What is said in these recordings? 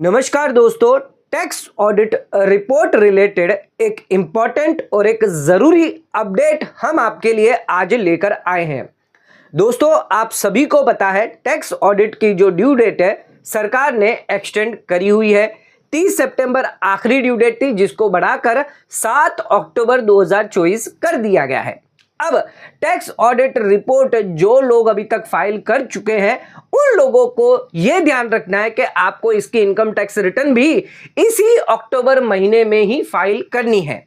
नमस्कार दोस्तों, tax audit report related एक इम्पॉर्टेंट और एक ज़रूरी अपडेट हम आपके लिए आज लेकर आए हैं। दोस्तों, आप सभी को पता है टैक्स ऑडिट की जो ड्यू डेट है सरकार ने एक्सटेंड करी हुई है। 30 सितंबर आखिरी ड्यू डेट थी, जिसको बढ़ाकर 7 अक्टूबर 2024 कर दिया गया है। अब टैक्स ऑडिट रिपोर्ट जो लोग अभी तक फाइल कर चुके हैं उन लोगों को यह ध्यान रखना है कि आपको इसकी इनकम टैक्स रिटर्न भी इसी अक्टूबर महीने में ही फाइल करनी है।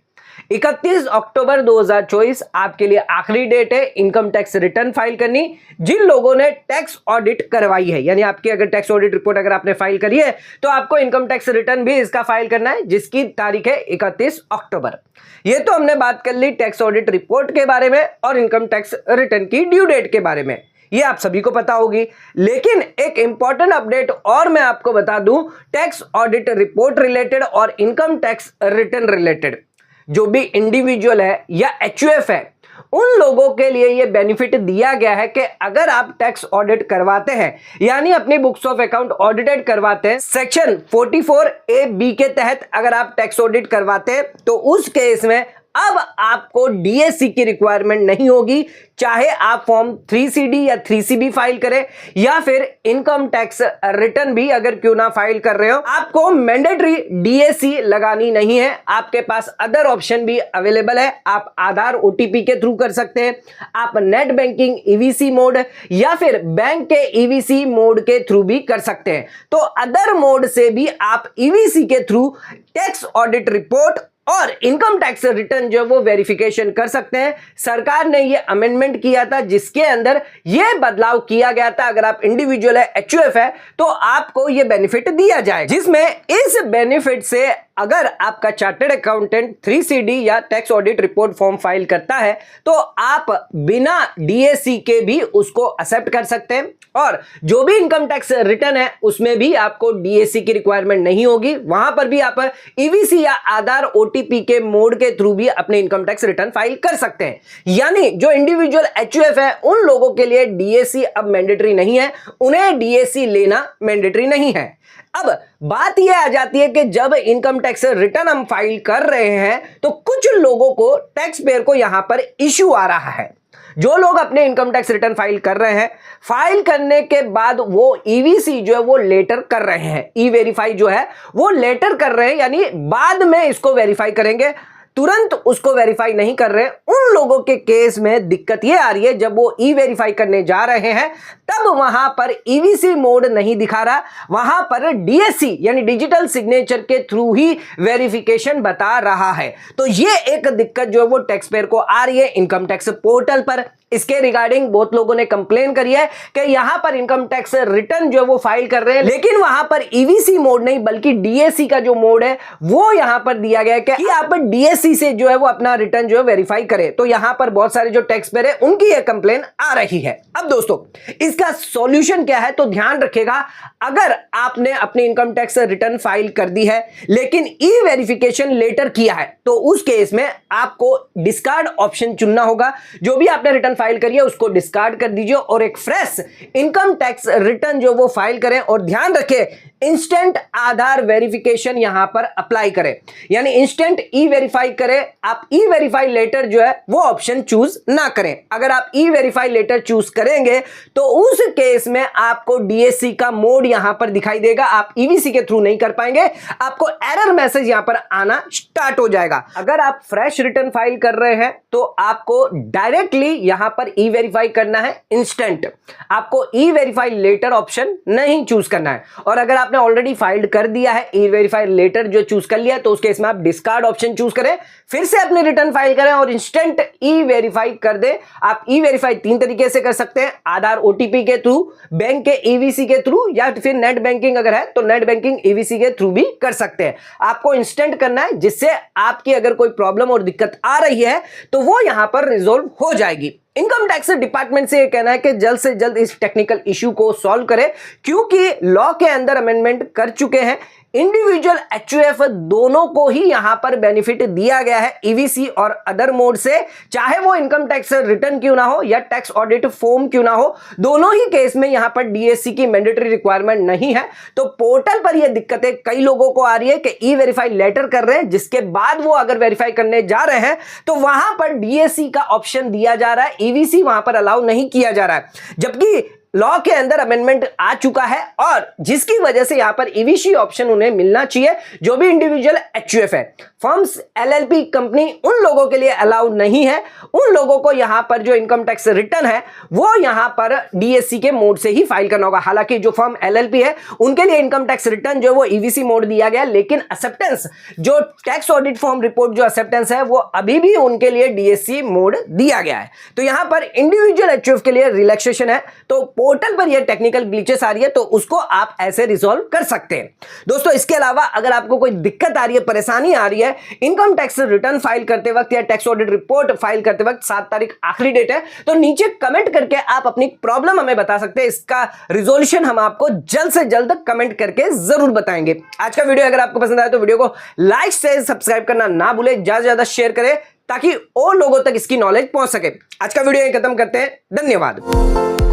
31 अक्टूबर 2024 आपके लिए आखिरी डेट है इनकम टैक्स रिटर्न फाइल करनी। जिन लोगों ने टैक्स ऑडिट करवाई है, यानी आपकी अगर टैक्स ऑडिट रिपोर्ट अगर आपने फाइल करी है तो आपको इनकम टैक्स रिटर्न भी इसका फाइल करना है, जिसकी तारीख है 31 अक्टूबर। ये तो हमने बात कर ली टैक्स ऑडिट रिपोर्ट के बारे में और इनकम टैक्स रिटर्न की ड्यू डेट के बारे में, ये आप सभी को पता होगी। लेकिन एक इंपॉर्टेंट अपडेट और मैं आपको बता दूं, टैक्स ऑडिट रिपोर्ट रिलेटेड और इनकम टैक्स रिटर्न रिलेटेड जो भी इंडिविजुअल है या एचयूएफ है, उन लोगों के लिए यह बेनिफिट दिया गया है कि अगर आप टैक्स ऑडिट करवाते हैं, यानी अपनी बुक्स ऑफ अकाउंट ऑडिटेड करवाते हैं, सेक्शन 44A(b) के तहत अगर आप टैक्स ऑडिट करवाते हैं तो उस केस में अब आपको डीएससी की रिक्वायरमेंट नहीं होगी। चाहे आप फॉर्म 3CD या 3CB फाइल करें या फिर इनकम टैक्स रिटर्न भी अगर क्यों ना फाइल कर रहे हो, आपको मैंडेटरी डीएससी लगानी नहीं है। आपके पास अदर ऑप्शन भी अवेलेबल है। आप आधार ओटीपी के थ्रू कर सकते हैं, आप नेट बैंकिंग ईवीसी मोड या फिर बैंक के ईवीसी मोड के थ्रू भी कर सकते हैं। तो अदर मोड से भी आप ईवीसी के थ्रू टैक्स ऑडिट रिपोर्ट और इनकम टैक्स रिटर्न जो वो वेरिफिकेशन कर सकते हैं। सरकार ने ये अमेंडमेंट किया था जिसके अंदर ये बदलाव किया गया था, अगर आप इंडिविजुअल है, एचयूएफ है, तो आपको ये बेनिफिट दिया जाएगा, जिसमें इस बेनिफिट से अगर आपका चार्टर्ड अकाउंटेंट 3CD या tax audit report form file करता है तो आप बिना डीएससी के भी उसको एक्सेप्ट कर सकते हैं, और जो भी इनकम टैक्स रिटर्न है उसमें भी आपको डीएससी की रिक्वायरमेंट नहीं होगी। वहां पर भी आप ईवीसी या आधार ओटीपी के मोड के थ्रू भी अपने इनकम टैक्स रिटर्न फाइल कर सकते हैं। यानी जो इंडिविजुअल एचयूएफ है उन लोगों के लिए डीएससी अब मैंडेटरी नहीं है, उन्हें डीएससी लेना मैंडेटरी नहीं है। अब बात यह आ जाती है कि जब इनकम टैक्स रिटर्न हम फाइल कर रहे हैं तो कुछ लोगों को, टैक्स पेयर को यहां पर इश्यू आ रहा है। जो लोग अपने इनकम टैक्स रिटर्न फाइल कर रहे हैं, फाइल करने के बाद वो ईवीसी जो है वो लेटर कर रहे हैं, ई वेरीफाई जो है वो लेटर कर रहे हैं, यानी बाद में इसको वेरीफाई करेंगे, तुरंत उसको वेरीफाई नहीं कर रहे। उन लोगों के केस में दिक्कत ये आ रही है, जब वो ई वेरीफाई करने जा रहे हैं तब वहां पर ईवीसी मोड नहीं दिखा रहा, वहां पर डीएससी यानी डिजिटल सिग्नेचर के थ्रू ही वेरिफिकेशन बता रहा है। तो ये एक दिक्कत जो है वो टैक्स पेयर को आ रही है इनकम टैक्स पोर्टल पर। इसके रिगार्डिंग बहुत लोगों ने कंप्लेन करी है कि यहां पर इनकम टैक्स रिटर्न जो है वो फाइल कर रहे हैं, लेकिन वहां पर ईवीसी मोड नहीं बल्कि डीएससी का जो मोड है वो यहां पर दिया गया है कि आप डीएससी से जो है वो अपना रिटर्न जो है वेरीफाई करें। तो यहां पर बहुत सारे जो टैक्स पेयर है उनकी यह कंप्लेन आ रही है। अब दोस्तों, इसका सॉल्यूशन क्या है, तो ध्यान रखिएगा, अगर आपने अपनी इनकम टैक्स रिटर्न फाइल कर दी है लेकिन ई वेरिफिकेशन लेटर किया है तो उस केस में आपको डिस्कार्ड ऑप्शन चुनना होगा। जो भी आपने रिटर्न फाइल करिए उसको डिस्कार्ड कर दीजिए और एक फ्रेश इनकम टैक्स रिटर्न जो वो फाइल करें, और ध्यान रखें इंस्टेंट आधार वेरिफिकेशन यहां पर अप्लाई करें, यानी इंस्टेंट ई वेरीफाई करें। आप ई वेरीफाई लेटर जो है वो ऑप्शन चूज ना करें। अगर आप ई वेरीफाई लेटर चूज करेंगे तो उस केस में आपको डीएससी का मोड यहां पर दिखाई देगा, आप ईवीसी के थ्रू नहीं कर पाएंगे, आपको एरर मैसेज यहां पर आना स्टार्ट हो जाएगा। अगर आप फ्रेश रिटर्न फाइल कर रहे हैं तो आपको डायरेक्टली यहां पर ई वेरीफाई करना है इंस्टेंट, आपको ई वेरीफाई लेटर ऑप्शन नहीं चूज करना है। और अगर आपने ऑलरेडी फाइल्ड कर दिया है, ई वेरीफाई लेटर जो चूज कर लिया, तो उस केस में आप डिस्कार्ड ऑप्शन चूज करें, फिर से अपनी रिटर्न फाइल करें और इंस्टेंट ई वेरीफाई कर दें। आप ई वेरीफाई 3 तरीके से कर सकते हैं, आधार ओटीपी के थ्रू, बैंक के ईवीसी के थ्रू, या फिर नेट बैंकिंग अगर है तो नेट बैंकिंग ईवीसी के थ्रू भी कर सकते हैं। आपको इंस्टेंट करना है, जिससे आपकी अगर कोई प्रॉब्लम और दिक्कत आ रही है तो वो यहां पर रिजॉल्व हो जाएगी। इनकम टैक्स डिपार्टमेंट से यह कहना है कि जल्द से जल्द इस टेक्निकल इश्यू को सॉल्व करें, क्योंकि लॉ के अंदर अमेंडमेंट कर चुके हैं। इंडिविजुअल एचयूएफ दोनों को ही यहां पर बेनिफिट दिया गया है ईवीसी और अदर मोड से, चाहे वो इनकम टैक्स रिटर्न क्यों ना हो या टैक्स ऑडिट फॉर्म क्यों ना हो, दोनों ही केस में यहां पर डीएससी की मैंडेटरी रिक्वायरमेंट नहीं है। तो पोर्टल पर यह दिक्कतें कई लोगों को आ रही है कि ई वेरीफाई लेटर कर रहे हैं, जिसके बाद वो अगर वेरीफाई करने जा रहे हैं तो वहां पर डीएससी का ऑप्शन दिया जा रहा है, ईवीसी वहां पर अलाउ नहीं किया जा रहा है, जबकि लॉ के अंदर अमेंडमेंट आ चुका है और जिसकी वजह से यहां पर ईवीसी ऑप्शन उन्हें मिलना चाहिए। जो भी इंडिविजुअल एचयूएफ है, फर्म्स, एलएलपी कंपनी, उन लोगों के लिए अलाउ नहीं है। उन लोगों को यहां पर जो इनकम टैक्स रिटर्न है वो यहां पर डीएससी के मोड से ही फाइल करना होगा। हालांकि जो फर्म एलएलपी है उनके लिए इनकम टैक्स रिटर्न जो वो ईवीसी मोड दिया गया, लेकिन एक्सेप्टेंस जो टैक्स ऑडिट फॉर्म रिपोर्ट जो एक्सेप्टेंस है वो अभी भी उनके लिए डीएससी मोड दिया गया है। तो यहां पर इंडिविजुअल एचयूएफ के लिए रिलैक्सेशन है, तो पोर्टल पर ये टेक्निकल ग्लिचेस आ रही है तो उसको आप ऐसे रिजॉल्व कर सकते हैं। दोस्तों इसके अलावा अगर आपको कोई दिक्कत आ रही है, परेशानी आ रही है इनकम टैक्स रिटर्न फाइल करते वक्त या टैक्स ऑडिट रिपोर्ट फाइल करते वक्त, 7 तारीख आखिरी डेट है, तो नीचे कमेंट करके आप अपनी प्रॉब्लम हमें बता सकते हैं। इसका रिजोल्यूशन हम आपको जल्द से जल्द कमेंट करके जरूर बताएंगे। आज का वीडियो अगर आपको पसंद आया तो वीडियो को लाइक शेयर सब्सक्राइब करना ना भूले, ज्यादा से ज्यादा शेयर करें ताकि और लोगों तक इसकी नॉलेज पहुंच सके। आज का वीडियो यहीं खत्म करते हैं, धन्यवाद।